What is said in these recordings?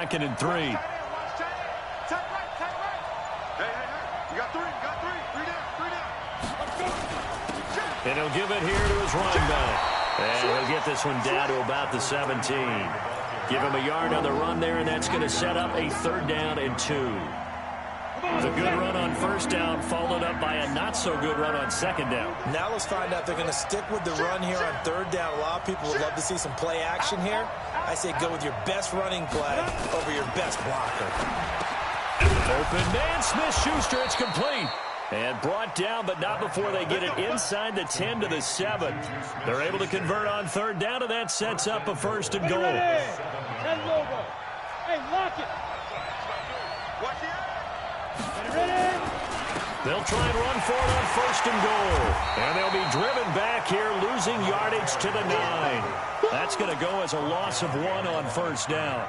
Second and 3. Hey, you got three. Three down. And he'll give it here to his running back. And he'll get this one down to about the 17. Give him a yard on the run there, and that's going to set up a 3rd down and 2. The good run on 1st down, followed up by a not-so-good run on 2nd down. Now let's find out if they're going to stick with the run here on 3rd down. A lot of people would love to see some play action here. I say go with your best running play over your best blocker. Open man, Smith-Schuster, it's complete. And brought down, but not before they get it inside the 10 to the 7. They're able to convert on 3rd down, and that sets up a 1st and goal. Hey, lock it. They'll try and run for it on 1st and goal. And they'll be driven back here, losing yardage to the 9. That's going to go as a loss of 1 on 1st down.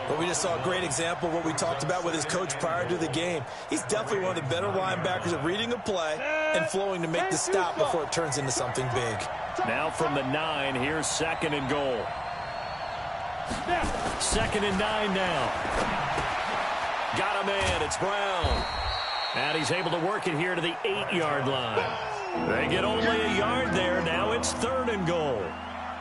Well, we just saw a great example of what we talked about with his coach prior to the game. He's definitely one of the better linebackers at reading a play and flowing to make the stop before it turns into something big. Now from the 9, here's 2nd and goal. 2nd and 9 now. Got a man, it's Brown. And he's able to work it here to the 8-yard line. They get only a yard there. Now it's 3rd and goal.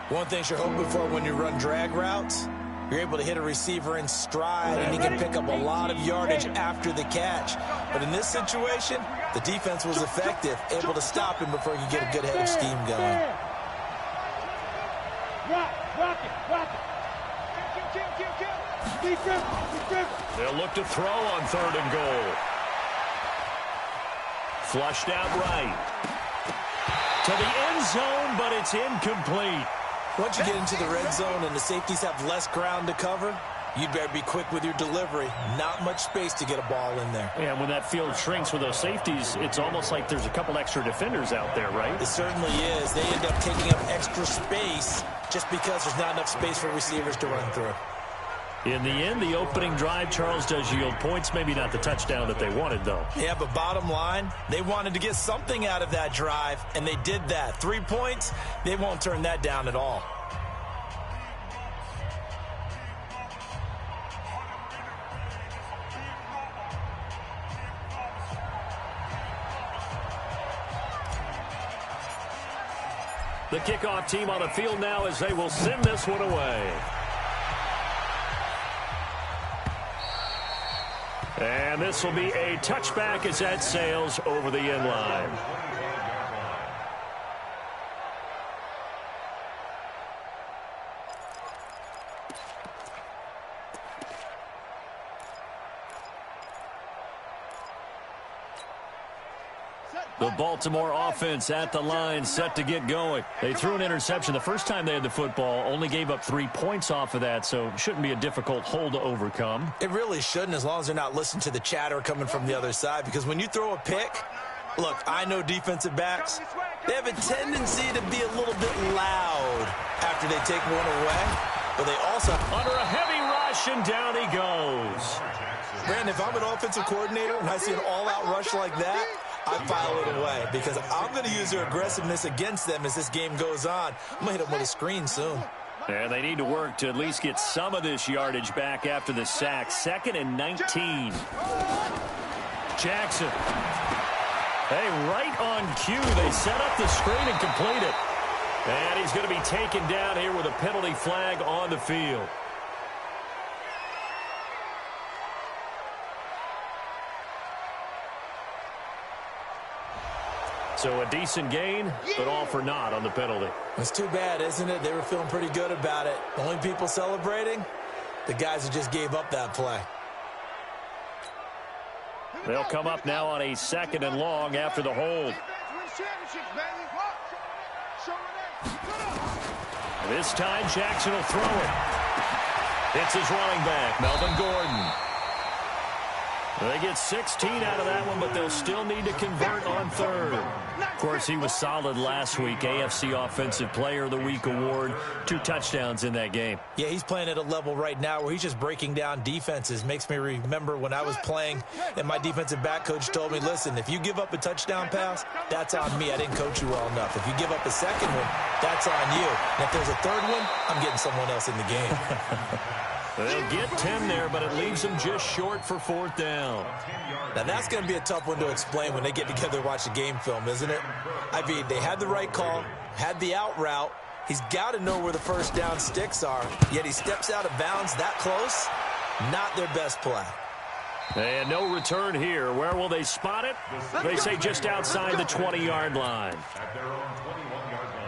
One thing you're hoping for when you run drag routes, you're able to hit a receiver in stride, and he can pick up a lot of yardage after the catch. But in this situation, the defense was effective, able to stop him before he could get a good head of steam going. Rock it. They'll look to throw on 3rd and goal. Flushed out right. To the end zone, but it's incomplete. Once you get into the red zone and the safeties have less ground to cover, you'd better be quick with your delivery. Not much space to get a ball in there. And when that field shrinks with those safeties, it's almost like there's a couple extra defenders out there, right? It certainly is. They end up taking up extra space just because there's not enough space for receivers to run through. In the end, the opening drive, Charles, does yield points. Maybe not the touchdown that they wanted, though. Yeah, but bottom line, they wanted to get something out of that drive, and they did that. 3 points, they won't turn that down at all. The kickoff team on the field now as they will send this one away. And this will be a touchback as that sails over the end line. The Baltimore offense at the line, set to get going. They threw an interception the first time they had the football, only gave up 3 points off of that, so it shouldn't be a difficult hole to overcome. It really shouldn't, as long as they're not listening to the chatter coming from the other side, because when you throw a pick, look, I know defensive backs, they have a tendency to be a little bit loud after they take one away, but they also... Under a heavy rush, and down he goes. Brandon, if I'm an offensive coordinator and I see an all-out rush like that, I file it away because I'm going to use their aggressiveness against them as this game goes on. I'm going to hit them with a screen soon. And they need to work to at least get some of this yardage back after the sack. 2nd and 19. Jackson. Hey, right on cue. They set up the screen and complete it. And he's going to be taken down here with a penalty flag on the field. So a decent gain, but all for naught on the penalty. It's too bad, isn't it? They were feeling pretty good about it. The only people celebrating, the guys who just gave up that play. They'll come up now on a 2nd and long after the hold. This time, Jackson will throw it. It's his running back, Melvin Gordon. They get 16 out of that one, but they'll still need to convert on 3rd. Of course, he was solid last week. AFC Offensive Player of the Week award. 2 touchdowns in that game. Yeah, he's playing at a level right now where he's just breaking down defenses. Makes me remember when I was playing and my defensive back coach told me, listen, if you give up a touchdown pass, that's on me. I didn't coach you well enough. If you give up a second one, that's on you. And if there's a third one, I'm getting someone else in the game. They'll get 10 there, but it leaves them just short for 4th down. Now, that's going to be a tough one to explain when they get together and watch a game film, isn't it? I mean, they had the right call, had the out route. He's got to know where the first down sticks are, yet he steps out of bounds that close. Not their best play. And no return here. Where will they spot it? They say just outside the 20-yard line. At their own 21-yard line.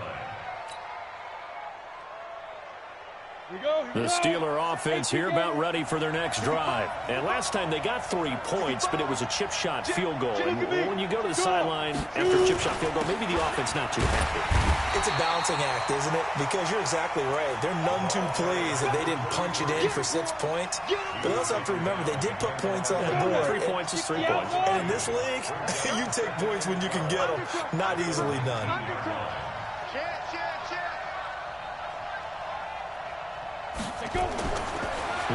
The Steeler offense here about ready for their next drive. And last time they got 3 points, but it was a chip shot field goal. And when you go to the sideline after a chip shot field goal, maybe the offense not too happy. It's a balancing act, isn't it? Because you're exactly right. They're none too pleased that they didn't punch it in for 6 points. But also have to remember they did put points on the board. 3 points is 3 points. And in this league, you take points when you can get them. Not easily done.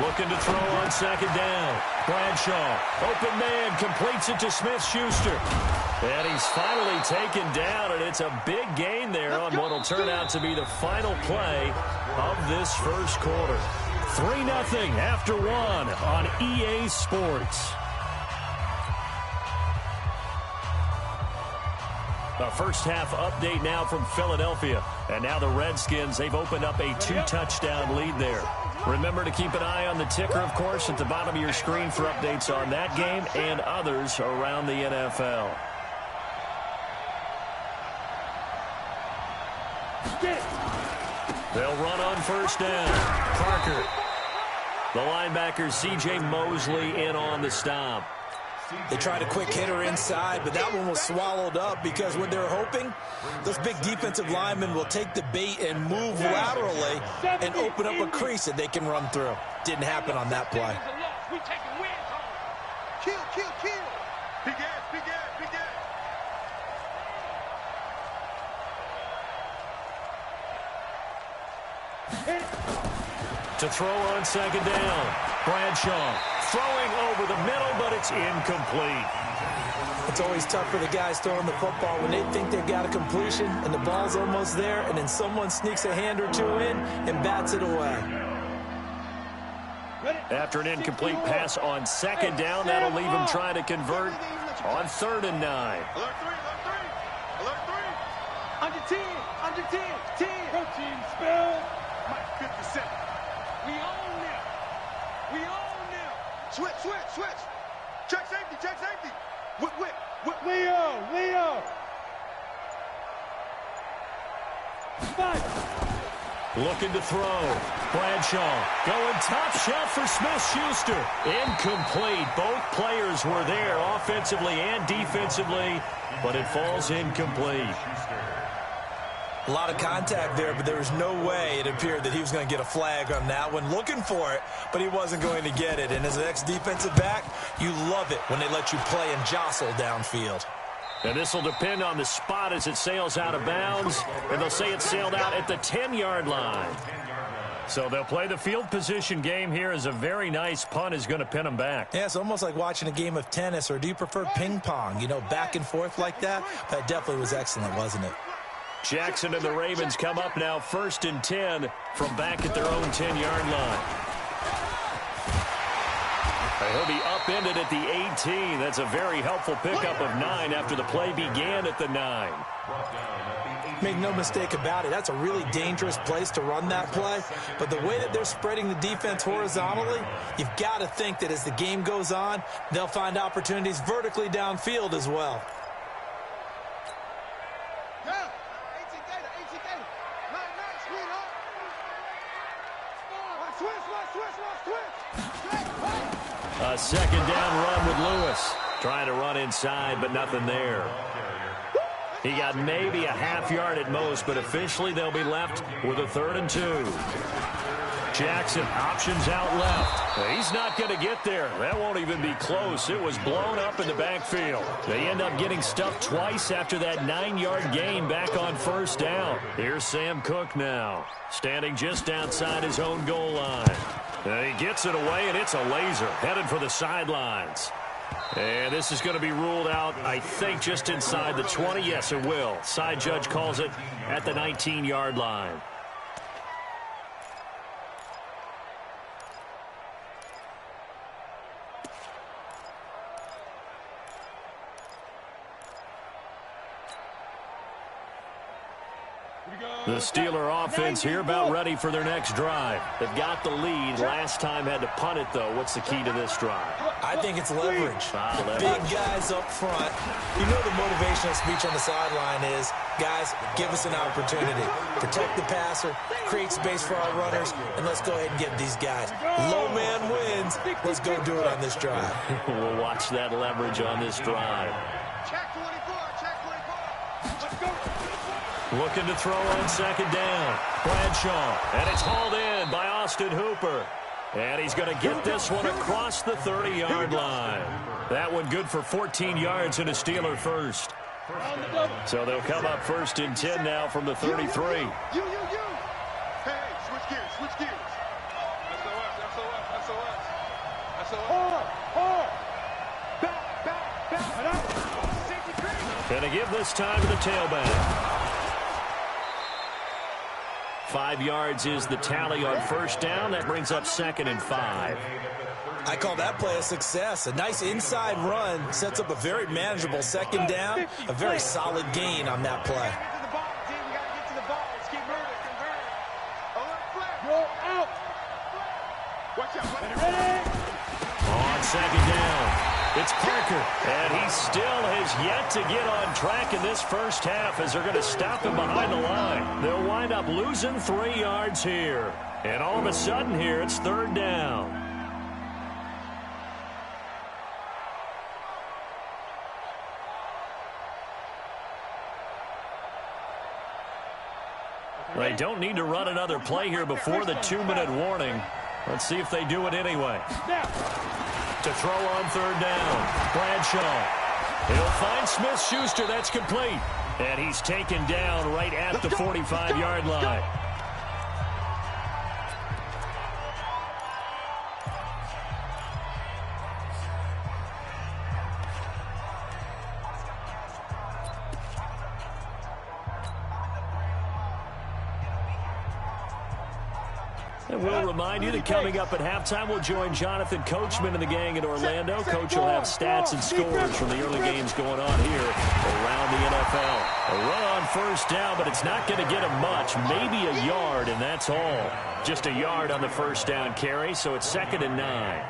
Looking to throw on 2nd down. Bradshaw, open man, completes it to Smith-Schuster. And he's finally taken down, and it's a big gain there on what will turn out to be the final play of this first quarter. 3-0 after 1 on EA Sports. A first-half update now from Philadelphia. And now the Redskins, they've opened up a 2-touchdown lead there. Remember to keep an eye on the ticker, of course, at the bottom of your screen for updates on that game and others around the NFL. They'll run on 1st down. Parker. The linebacker, C.J. Mosley, in on the stop. They tried a quick hitter inside, but that one was swallowed up because what they're hoping, those big defensive linemen will take the bait and move laterally and open up a crease that they can run through. Didn't happen on that play. Kill. Big ass. To throw on 2nd down. Bradshaw throwing over the middle, but it's incomplete. It's always tough for the guys throwing the football when they think they've got a completion and the ball's almost there, and then someone sneaks a hand or two in and bats it away. After an incomplete pass on 2nd down, that'll leave him trying to convert on 3rd and 9. Alert 3. Under 10. 10. Protein spell. Mike 57. We own them. Switch. Check safety. Whip. Leo. 5. Looking to throw. Bradshaw going top shelf for Smith-Schuster. Incomplete. Both players were there offensively and defensively, but it falls incomplete. A lot of contact there, but there was no way it appeared that he was going to get a flag on that one. Looking for it, but he wasn't going to get it. And as an ex-defensive back, you love it when they let you play and jostle downfield. And this will depend on the spot as it sails out of bounds. And they'll say it sailed out at the 10-yard line. So they'll play the field position game here as a very nice punt is going to pin them back. Yeah, it's almost like watching a game of tennis, or do you prefer ping pong? You know, back and forth like that? That definitely was excellent, wasn't it? Jackson and the Ravens come up now 1st and 10 from back at their own 10-yard line. He'll be upended at the 18. That's a very helpful pickup of 9 after the play began at the 9. Make no mistake about it, that's a really dangerous place to run that play. But the way that they're spreading the defense horizontally, you've got to think that as the game goes on, they'll find opportunities vertically downfield as well. A 2nd down run with Lewis. Trying to run inside, but nothing there. He got maybe a half-yard at most, but officially they'll be left with a 3rd and 2. Jackson options out left. He's not going to get there. That won't even be close. It was blown up in the backfield. They end up getting stuffed twice after that 9-yard gain back on 1st down. Here's Sam Cook now, standing just outside his own goal line. And he gets it away, and it's a laser headed for the sidelines. And this is going to be ruled out, I think, just inside the 20. Yes, it will. Side judge calls it at the 19-yard line. The Steeler offense here about ready for their next drive. They've got the lead. Last time had to punt it, though. What's the key to this drive? I think it's leverage. Leverage. Big guys up front. You know the motivational speech on the sideline is, guys, give us an opportunity. Protect the passer, create space for our runners, and let's go ahead and get these guys. Low man wins. Let's go do it on this drive. We'll watch that leverage on this drive. Check 24, check 24. Let's go. Looking to throw on second down. Bradshaw. And it's hauled in by Austin Hooper. And he's going to get this one across the 30-yard line. That one good for 14 yards and a Steeler first. So they'll come up first and 10 now from the 33. You. Hey, switch gears, switch gears. Back. Going to give this time to the tailback. 5 yards is the tally on first down. That brings up 2nd and 5. I call that play a success. A nice inside run sets up a very manageable second down. A very solid gain on that play. On second down, it's Parker, and he still has yet to get on track in this first half as they're going to stop him behind the line. They'll wind up losing 3 yards here. And all of a sudden here, it's 3rd down. They don't need to run another play here before the 2-minute warning. Let's see if they do it anyway. To throw on 3rd down, Bradshaw. He'll find Smith-Schuster. That's complete. And he's taken down right at the 45-yard line. And we'll remind you that coming up at halftime, we'll join Jonathan Coachman and the gang in Orlando. Coach will have stats and scores from the early games going on here around the NFL. A run on first down, but it's not going to get him much. Maybe a yard, and that's all. Just a yard on the first down carry, so it's 2nd and 9.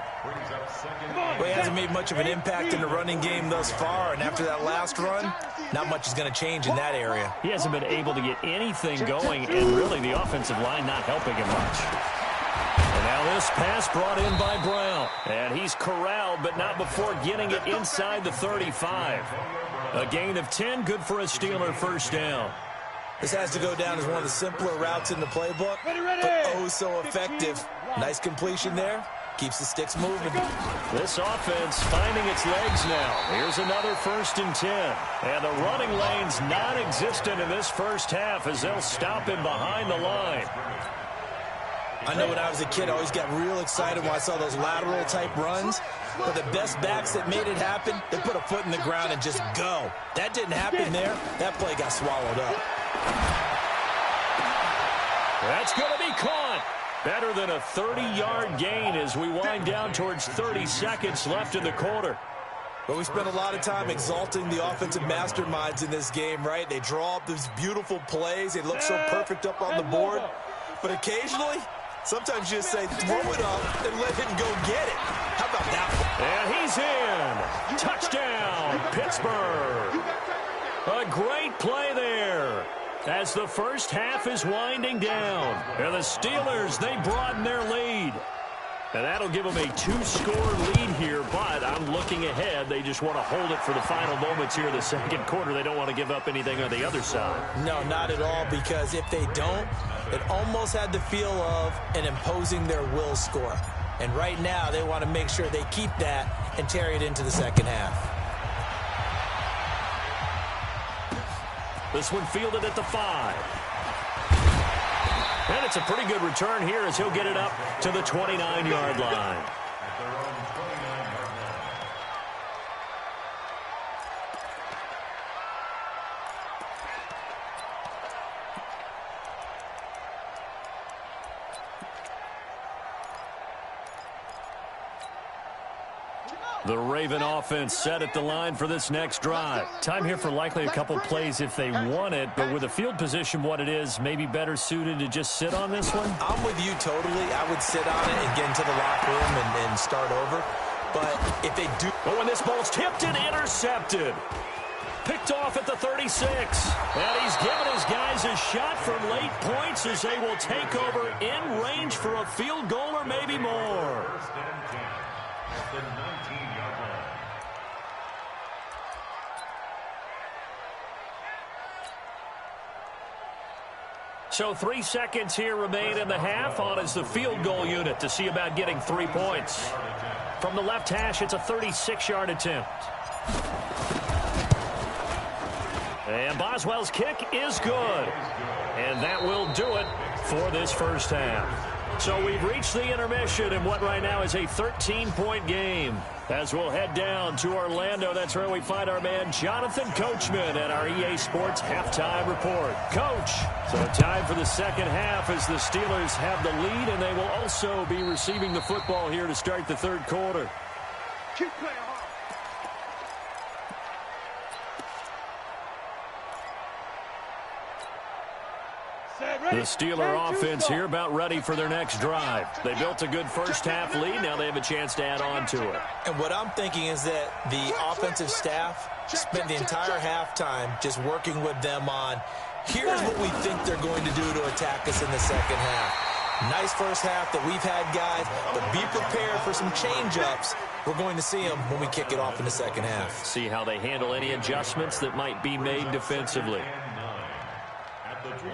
Well, he hasn't made much of an impact in the running game thus far, and after that last run, not much is going to change in that area. He hasn't been able to get anything going, and really the offensive line not helping him much. And now this pass brought in by Brown. And he's corralled, but not before getting it inside the 35. A gain of 10, good for a Steeler first down. This has to go down as one of the simpler routes in the playbook, but oh so effective. Nice completion there. Keeps the sticks moving. This offense finding its legs now. Here's another 1st and 10. And the running lane's non-existent in this first half as they'll stop him behind the line. I know when I was a kid, I always got real excited when I saw those lateral-type runs. But the best backs that made it happen, they put a foot in the ground and just go. That didn't happen there. That play got swallowed up. That's going to be caught. Better than a 30-yard gain as we wind down towards 30 seconds left in the quarter. But we spent a lot of time exalting the offensive masterminds in this game, right? They draw up these beautiful plays. They look so perfect up on the board. But occasionally, sometimes you just say, throw it up and let him go get it. How about that one? And he's in. Touchdown, Pittsburgh. A great play there as the first half is winding down. And the Steelers, they broaden their lead. And that'll give them a 2-score lead here, but I'm looking ahead. They just want to hold it for the final moments here in the second quarter. They don't want to give up anything on the other side. No, not at all, because if they don't, it almost had the feel of an imposing their will score. And right now, they want to make sure they keep that and carry it into the second half. This one fielded at the 5. And it's a pretty good return here as he'll get it up to the 29-yard line. The Raven offense set at the line for this next drive. Time here for likely a couple plays if they want it, but with the field position what it is, maybe better suited to just sit on this one? I'm with you totally. I would sit on it and get into the locker room and start over. But if they do... Oh, and this ball's tipped and intercepted. Picked off at the 36. And he's given his guys a shot for late points as they will take over in range for a field goal or maybe more. So 3 seconds here remain in the half. On is the field goal unit to see about getting 3 points. From the left hash, it's a 36-yard attempt. And Boswell's kick is good. And that will do it for this first half. So we've reached the intermission in what right now is a 13-point game. As we'll head down to Orlando, that's where we find our man Jonathan Coachman at our EA Sports Halftime Report. Coach, so time for the second half as the Steelers have the lead, and they will also be receiving the football here to start the third quarter. Keep playing hard. The Steeler offense here about ready for their next drive. They built a good first half lead. Now they have a chance to add on to it. And what I'm thinking is that the offensive staff spent the entire halftime just working with them on, here's what we think they're going to do to attack us in the second half. Nice first half that we've had, guys, but be prepared for some change-ups. We're going to see them when we kick it off in the second half. See how they handle any adjustments that might be made defensively.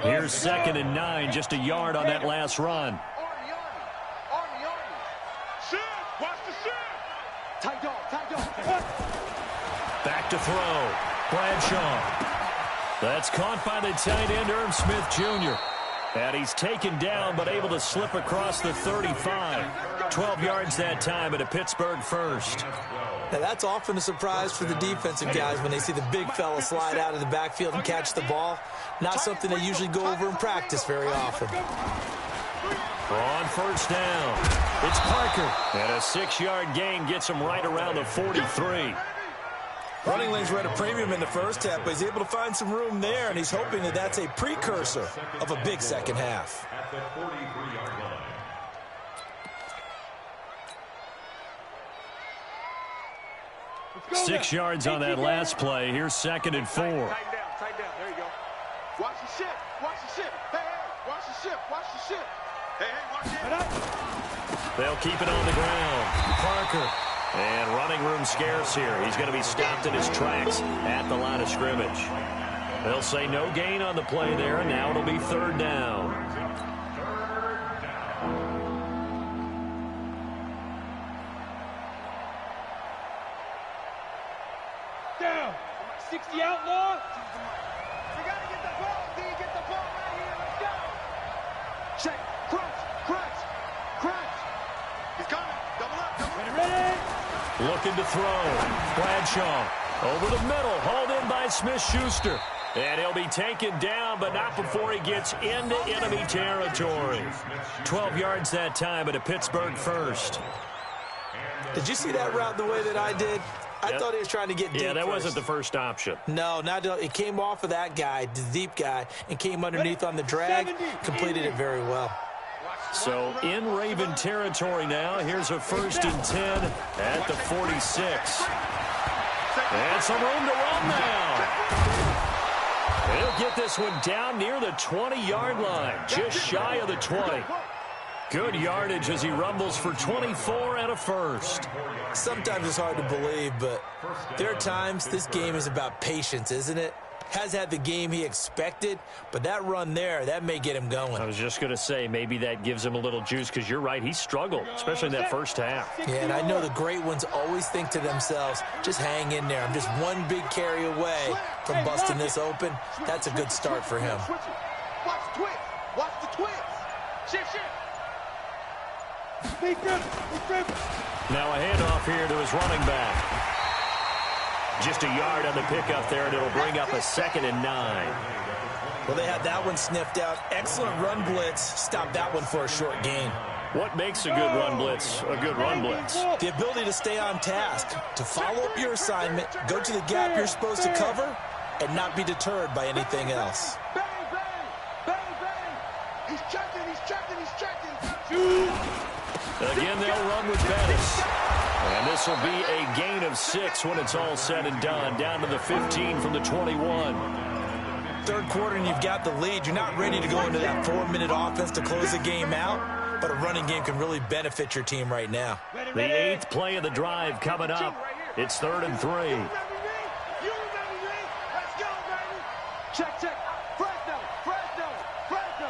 Here's 2nd and 9, just a yard on that last run. Shift. Watch the shift. Tight dog. Back to throw. Bradshaw. That's caught by the tight end, Irv Smith Jr. And he's taken down but able to slip across the 35. 12 yards that time at a Pittsburgh first. Now, that's often a surprise for the defensive guys when they see the big fella slide out of the backfield and catch the ball. Not something they usually go over in practice very often. On first down, it's Parker. And a 6-yard gain gets him right around the 43. Running lanes were at a premium in the first half, but he's able to find some room there, and he's hoping that that's a precursor of a big second half. At the 43-yard line. 6 yards on that last play. Here's 2nd and 4. Tighten down. There you go. Watch the shift. Watch the shift. Hey, watch the shift. Watch the shift. Hey, watch it. They'll keep it on the ground. Parker. And running room scarce here. He's going to be stopped in his tracks at the line of scrimmage. They'll say no gain on the play there, and now it'll be 3rd down. Down. 60 outlaw. We got to get the ball. Do you get the ball right here? Let's go. Check. Crunch. He's coming. Double up. Ready. Looking to throw. Bradshaw over the middle. Hauled in by Smith-Schuster. And he'll be taken down, but not before he gets into enemy territory. 12 yards that time at a Pittsburgh first. Did you see that route the way that I did? I thought he was trying to get deep. Yeah, that first. wasn't the first option. No, it came off of that guy, the deep guy, and came underneath on the drag. Completed it very well. So in Raven territory now. Here's a 1st and 10 at the 46. And some room to run now. He'll get this one down near the 20-yard line, just shy of the 20. Good yardage as he rumbles for 24 and a first. Sometimes it's hard to believe, but there are times this game is about patience, isn't it? Has had the game he expected, but that run there, that may get him going. I was just going to say, maybe that gives him a little juice, because you're right, he struggled, especially in that first half. Yeah, and I know the great ones always think to themselves, just hang in there. I'm just one big carry away from busting this open. That's a good start for him. Watch the twist. Watch the twist. Shift. Now a handoff here to his running back. Just a yard on the pickup there, and it'll bring up a 2nd and 9. Well, they had that one sniffed out. Excellent run blitz. Stopped that one for a short gain. What makes a good run blitz a good run blitz? The ability to stay on task, to follow up your assignment, go to the gap you're supposed to cover, and not be deterred by anything else. Bang, bang, bang, bang. He's checking, he's checking, he's checking. Again, they'll run with Bettis. And this will be a gain of 6 when it's all said and done. Down to the 15 from the 21. Third quarter and you've got the lead. You're not ready to go into that 4-minute offense to close the game out, but a running game can really benefit your team right now. The 8th play of the drive coming up. It's 3rd and 3. Let's go, baby. Check, check. Fresno, Fresno, Fresno.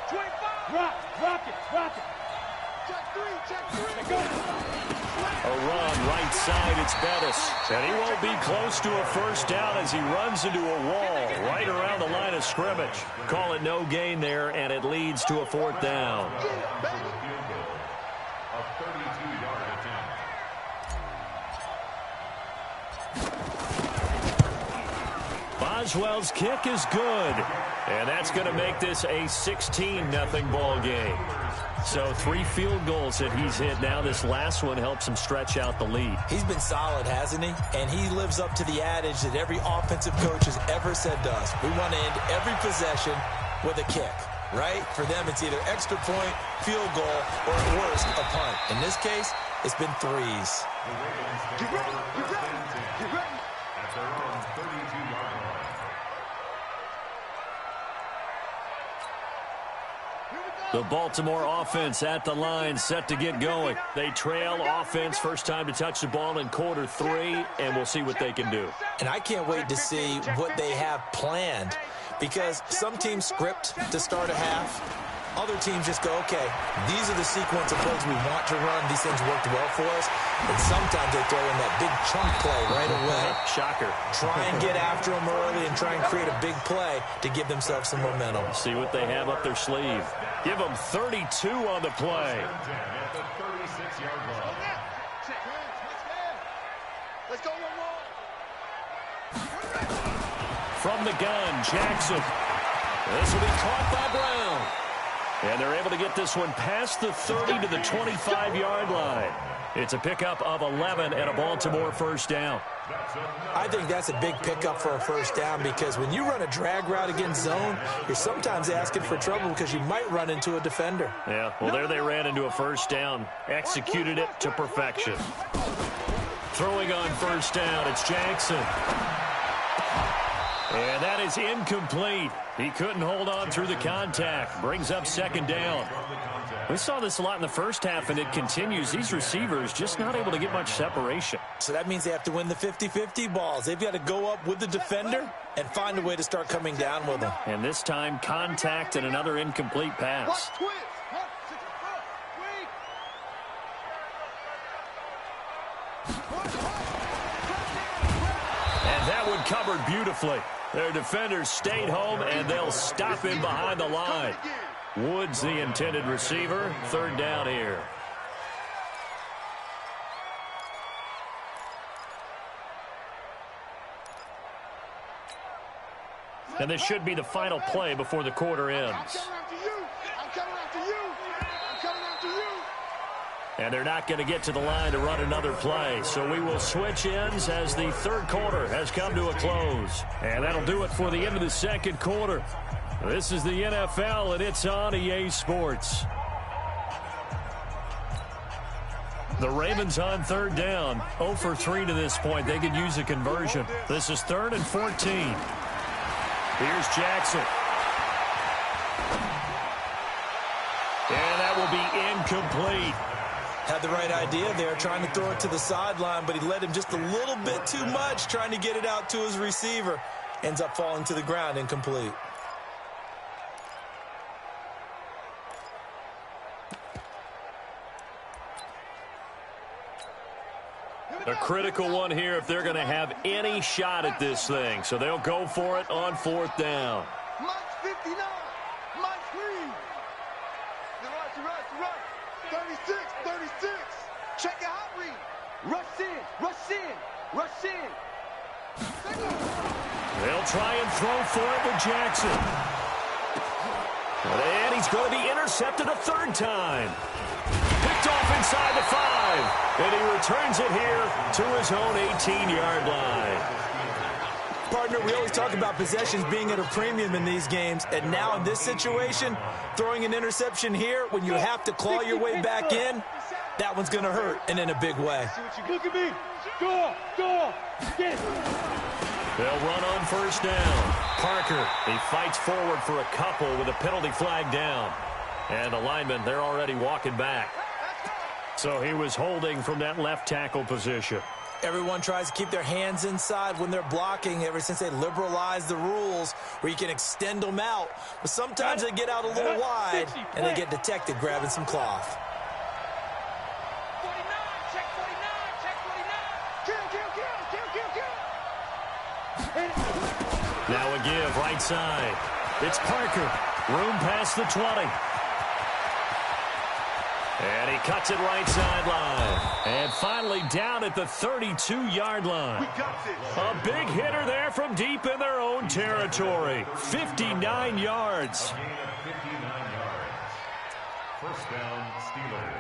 25. Rock it. Check 3. A run right side, it's Bettis. And he won't be close to a first down as he runs into a wall right around the line of scrimmage. Call it no gain there, and it leads to a 4th down. Get it, baby. A 32-yard attempt. Boswell's kick is good. And that's going to make this a 16-0 ball game. So 3 field goals that he's hit now. This last one helps him stretch out the lead. He's been solid, hasn't he? And he lives up to the adage that every offensive coach has ever said to us. We want to end every possession with a kick, right? For them, it's either extra point, field goal, or at worst, a punt. In this case, it's been 3s. Get ready, get ready, get ready. At their own 32-yard line. The Baltimore offense at the line, set to get going. They trail offense, first time to touch the ball in quarter 3, and we'll see what they can do. And I can't wait to see what they have planned, because some teams script to start a half. Other teams just go, okay, these are the sequence of plays we want to run. These things worked well for us. And sometimes they throw in that big chunk play right away. Shocker. Try and get after them early and try and create a big play to give themselves some momentum. See what they have up their sleeve. Give them 32 on the play. At the 36-yard line. Let's go, one more. From the gun, Jackson. This will be caught by Brown. And they're able to get this one past the 30 to the 25-yard line. It's a pickup of 11 and a Baltimore first down. I think that's a big pickup for a first down, because when you run a drag route against zone, you're sometimes asking for trouble because you might run into a defender. Yeah, well, there they ran into a first down. Executed it to perfection. Throwing on first down, it's Jackson. And that is incomplete. He couldn't hold on through the contact. Brings up second down. We saw this a lot in the first half, and it continues. These receivers just not able to get much separation. So that means they have to win the 50-50 balls. They've got to go up with the defender and find a way to start coming down with them. And this time, contact and another incomplete pass. And that one covered beautifully. Their defenders stayed home, and they'll stop him behind the line. Woods, the intended receiver. Third down here. And this should be the final play before the quarter ends. And they're not going to get to the line to run another play. So we will switch ends as the third quarter has come to a close. And that'll do it for the end of the second quarter. This is the NFL, and it's on EA Sports. The Ravens on third down. 0 for 3 to this point. They could use a conversion. This is 3rd and 14. Here's Jackson. And that will be incomplete. Had the right idea there, trying to throw it to the sideline, but he led him just a little bit too much, trying to get it out to his receiver. Ends up falling to the ground, incomplete. A critical one here if they're going to have any shot at this thing. So they'll go for it on 4th down. Mike 59. Mike Green. To right. 36. Check it out, Reed. Rush in. They'll try and throw for it with Jackson. And he's going to be intercepted a third time. inside the 5. And he returns it here to his own 18-yard line. Partner, we always talk about possessions being at a premium in these games, and now in this situation, throwing an interception here when you have to claw your way back in, that one's going to hurt, and in a big way. Look at me. Go. Get it. They'll run on first down. Parker, he fights forward for a couple with a penalty flag down. And the linemen, they're already walking back. So he was holding from that left tackle position. Everyone tries to keep their hands inside when they're blocking ever since they liberalized the rules where you can extend them out. But sometimes they get out a little wide and they get detected grabbing some cloth. 49, check 49, check 49. Kill. Now a give right side. It's Parker. Room past the 20. And he cuts it right sideline. And finally down at the 32-yard line. We got this. A big hitter there from deep in their own territory. 59 yards. A gain of 59 yards. First down, Steelers.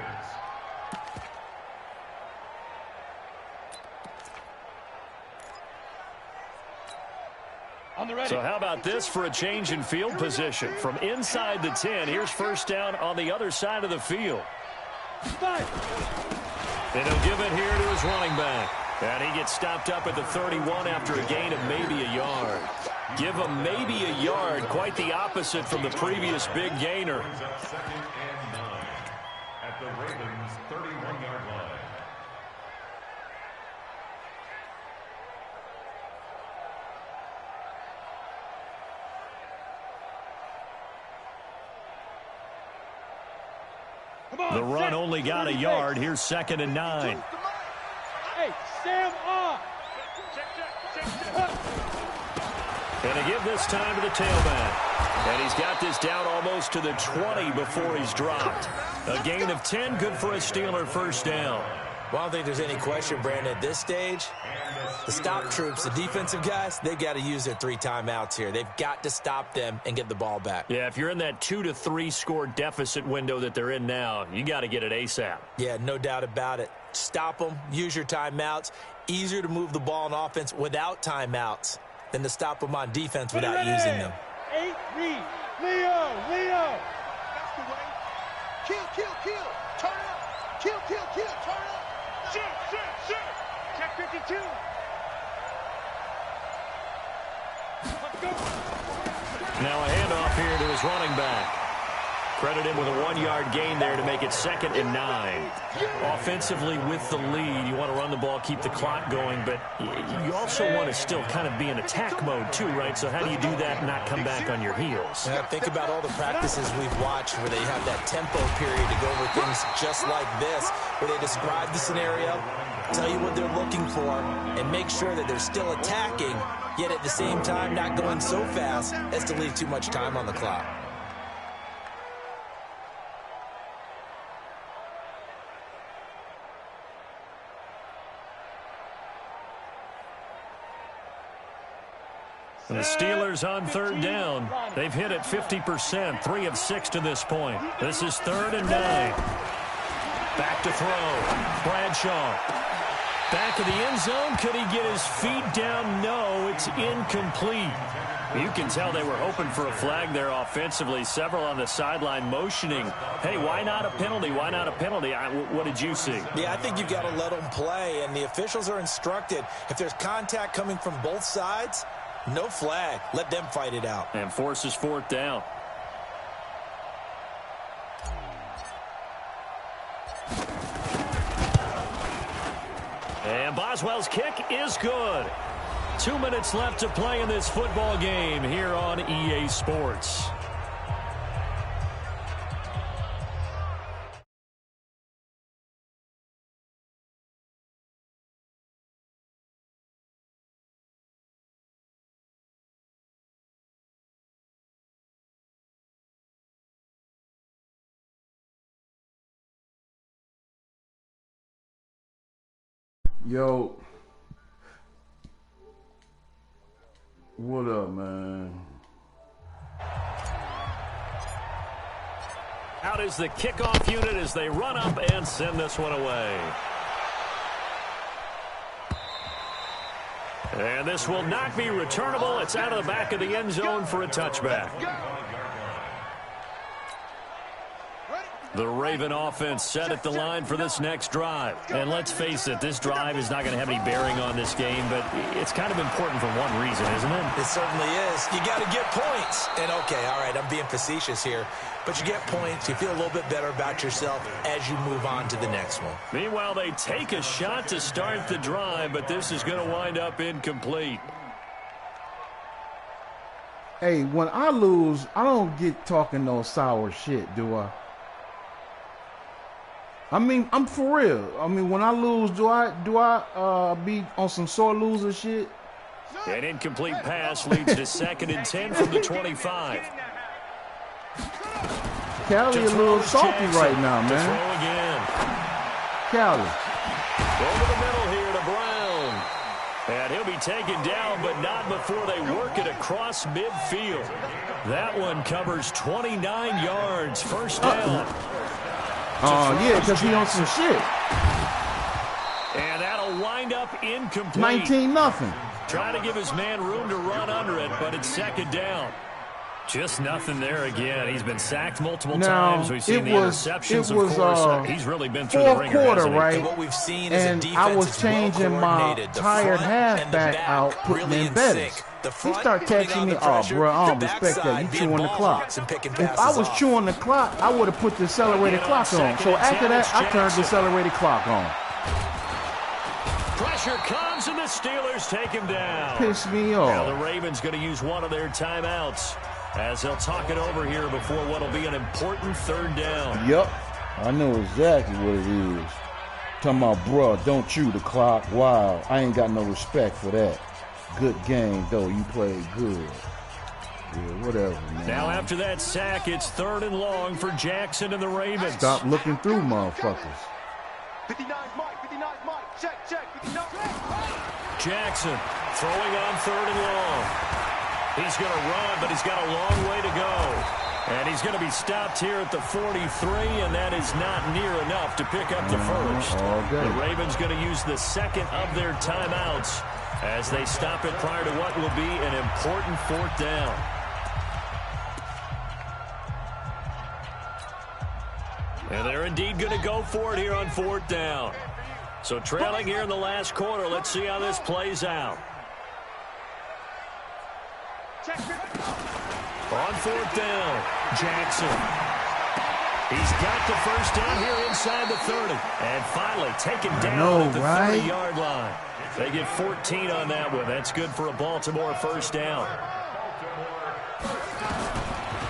On the ready. So how about this for a change in field position? From inside the 10, here's first down on the other side of the field. And he'll give it here to his running back. And he gets stopped up at the 31 after a gain of maybe a yard. Give him maybe a yard, quite the opposite from the previous big gainer. Brings up 2nd and 9 at the Ravens' 31-yard line. The run only got a yard. Here's 2nd and 9. Hey, Sam off. And a give this time to the tailback. And he's got this down almost to the 20 before he's dropped. A gain of 10, good for a Steeler first down. Well, I don't think there's any question, Brandon, at this stage, the stop troops, the defensive guys, they've got to use their 3 timeouts here. They've got to stop them and get the ball back. Yeah, if you're in that 2 to 3 score deficit window that they're in now, you got to get it ASAP. Yeah, no doubt about it. Stop them, use your timeouts. Easier to move the ball on offense without timeouts than to stop them on defense without using them. 8 read. Leo. That's the way. Kill. Turn up. Kill. Turn up. Shoot. Check 52. Let's go. Now a handoff here to his running back. Credit him with a 1-yard gain there to make it 2nd and 9. Offensively with the lead, you want to run the ball, keep the clock going, but you also want to still kind of be in attack mode too, right? So how do you do that and not come back on your heels? Yeah, think about all the practices we've watched where they have that tempo period to go over things just like this, where they describe the scenario, tell you what they're looking for, and make sure that they're still attacking, yet at the same time not going so fast as to leave too much time on the clock. And the Steelers on 3rd down. They've hit it 50%, 3 of 6 to this point. This is 3rd and 9. Back to throw. Bradshaw. Back of the end zone. Could he get his feet down? No, it's incomplete. You can tell they were hoping for a flag there offensively. Several on the sideline motioning, hey, why not a penalty? Why not a penalty? What did you see? Yeah, I think you've got to let them play, and the officials are instructed. If there's contact coming from both sides, no flag. Let them fight it out. And forces 4th down. And Boswell's kick is good. 2 minutes left to play in this football game here on EA Sports. Yo, what up, man? Out is the kickoff unit as they run up and send this one away. And this will not be returnable. It's out of the back of the end zone for a touchback. The Raven offense set at the line for this next drive. And let's face it, this drive is not going to have any bearing on this game, but it's kind of important for one reason, isn't it? It certainly is. You got to get points. And, okay, all right, I'm being facetious here, but you get points. You feel a little bit better about yourself as you move on to the next one. Meanwhile, they take a shot to start the drive, but this is going to wind up incomplete. Hey, when I lose, I don't get talking no sour shit, do I? I mean, I'm for real. I mean, when I lose, do I be on some sore loser shit? An incomplete pass leads to 2nd and 10 from the 25. Cali a little salty Jackson right now, man. Throw again. Cali. Over the middle here to Brown. And he'll be taken down, but not before they work it across midfield. That one covers 29 yards. First down. Yeah, because he on some shit. And that'll wind up incomplete. 19-0. Trying to give his man room to run under it, but it's 2nd down. Just nothing there again. He's been sacked multiple times. We've seen the interceptions, of course. He's really been through the ringer, quarter, hasn't he? right? And what we've seen is And I was changing my tired halfback out, putting in betters. He started texting me, oh, bro, I don't respect that. You chewing the clock. If I was chewing the clock, I would have put the accelerated clock on. So after that, I turned the accelerated clock on. Pressure comes, and the Steelers take him down. Piss me Now off. the Ravens going to use one of their timeouts as they'll talk it over here before what will be an important 3rd down. Yep. I know exactly what it is. Talking about, bro, don't chew the clock. Wow, I ain't got no respect for that. Good game, though. You played good. Yeah, whatever, man. Now after that sack, it's 3rd and long for Jackson and the Ravens. Stop looking through motherfuckers. 59 Mike, 59 Mike, check, 59. Jackson throwing on 3rd and long. He's going to run, but he's got a long way to go. And he's going to be stopped here at the 43, and that is not near enough to pick up the first. The Ravens going to use the 2nd of their timeouts as they stop it prior to what will be an important 4th down. And they're indeed going to go for it here on 4th down. So trailing here in the last quarter, let's see how this plays out. On 4th down, Jackson. He's got the first down here inside the 30. And finally taken down at the 30-yard line. They get 14 on that one. That's good for a Baltimore first down.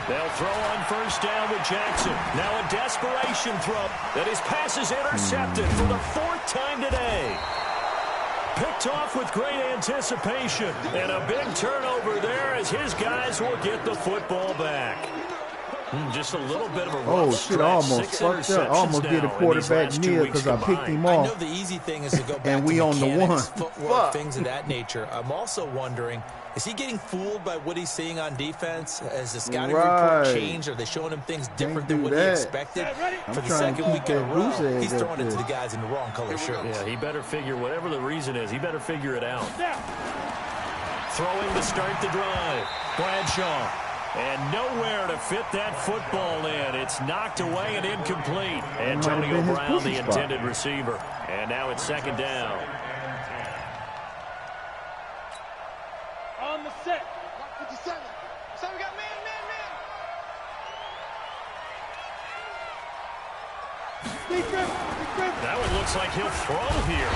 They'll throw on first down with Jackson. Now a desperation throw. That his pass is intercepted for the 4th time today. Picked off with great anticipation. And a big turnover there as his guys will get the football back. Just a little bit of a rough shit, I almost fucked up. I almost did a quarterback kneel because I picked him off. I know the easy thing is to go back and we to on the one. Footwork, things of that nature. I'm also wondering, is he getting fooled by what he's seeing on defense? Has the scouting report changed? Are they showing him things different than what he expected? For the 2nd week in a row, he's throwing it to the guys in the wrong color shirts. Yeah, he better figure, whatever the reason is, he better figure it out. Throwing to start the drive, Bradshaw. And nowhere to fit that football in. It's knocked away and incomplete. Antonio Brown, the intended receiver. And now it's 2nd down. On the set. 57. So we got man. That one looks like he'll throw here.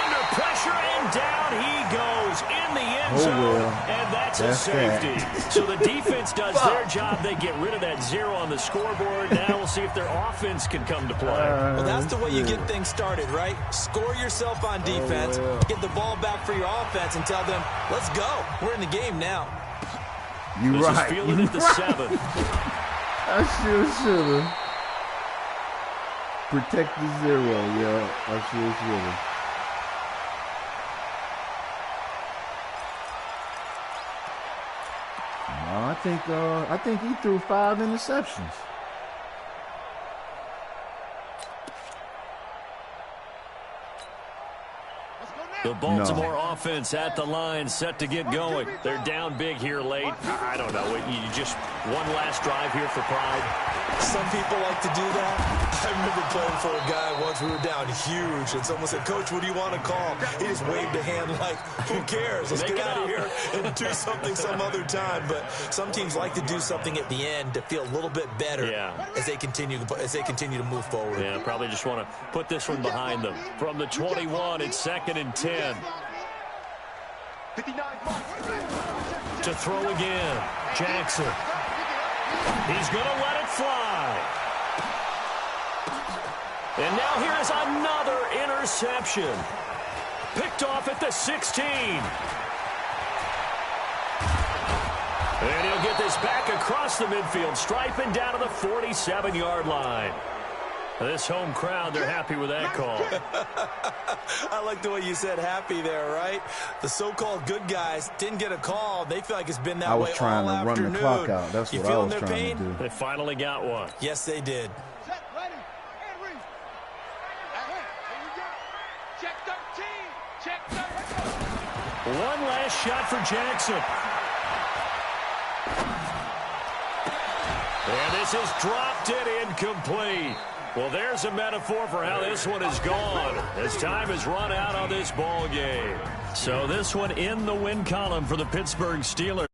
Under pressure and down he goes in the end zone. And that's a safety. So the defense does their job. They get rid of that 0 on the scoreboard. Now we'll see if their offense can come to play. Well, that's the way you get things started, right? Score yourself on defense, get the ball back for your offense, and tell them, let's go. We're in the game now. You're right. Fielded at the 7. I should have. Protect the 0, yeah. I should have. No, I think he threw 5 interceptions. The Baltimore offense at the line, set to get going. They're down big here late. I don't know. You just one last drive here for pride. Some people like to do that. I remember playing for a guy once. We were down huge, and someone said, "Coach, what do you want to call?" He just waved a hand like, "Who cares? Let's get out of here and do something some other time." But some teams like to do something at the end to feel a little bit better as they continue to move forward. Yeah, probably just want to put this one behind them. From the 21, it's 2nd and 10. To throw again, Jackson. He's going to let it fly. And now here is another interception. Picked off at the 16. And he'll get this back across the midfield, striping down to the 47-yard line. This home crowd, they're happy with that call. I like the way you said happy there, right? The so-called good guys didn't get a call. They feel like it's been that way all afternoon. I was trying to run the clock out. That's what I was trying to do. They finally got one. Yes, they did. Set, ready, and read. Here we go. Check 13. Check 13. One last shot for Jackson. And this is dropped it incomplete. Well, there's a metaphor for how this one is gone as time has run out on this ball game. So this one in the win column for the Pittsburgh Steelers.